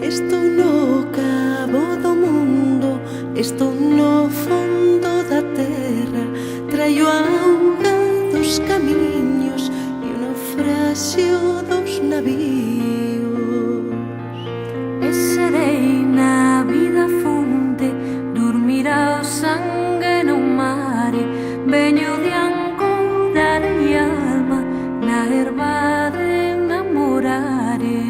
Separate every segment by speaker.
Speaker 1: Estou no cabo do mundo, estou no fondo da terra. Traio a auga dos camiños e o naufraxio dos navíos.
Speaker 2: E serei na vida fonte, dormirá o sangue no mare. Veño de ancorar e alma na herba de namorare.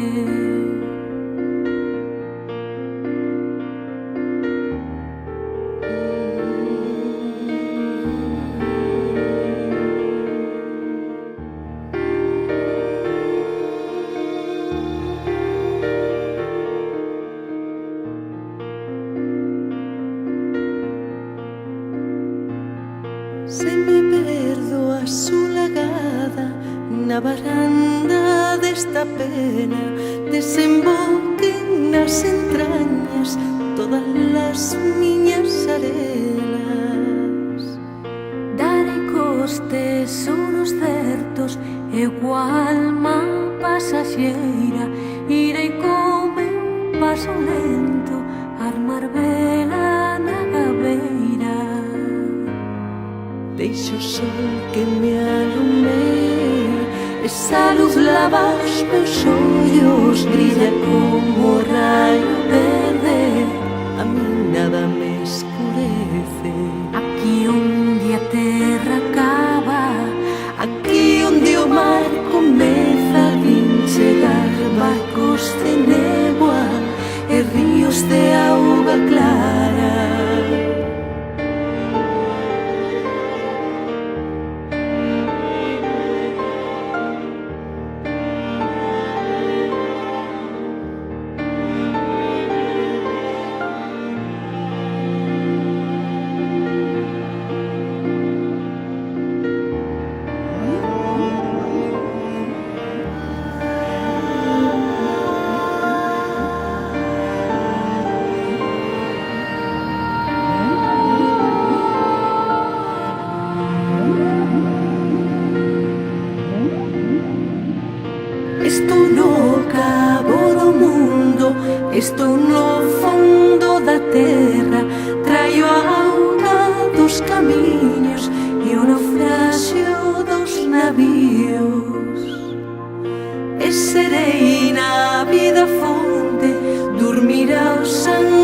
Speaker 1: Se me perdo asolagada na varanda desta pena, desemboquen nas entrañas todas as miñas arelas.
Speaker 2: Darei cos tesouros certos e coa alma pasaxeira. Irei co meu paso lento armar vela na gabeira.
Speaker 1: Deixo o sol que me alume, esa luz lava os meus ollos, brilla como o raio verde, a mí nada me escurece.
Speaker 2: Aquí onde a terra acaba,
Speaker 1: Aquí onde o mar comeza, vin chegar barcos de néboa e ríos de auga clara. Estou no cabo do mundo, estou no fondo da terra. Traio a auga dos camiños e o naufraxio dos navíos. E serei na vida fonte, dormirá o sangue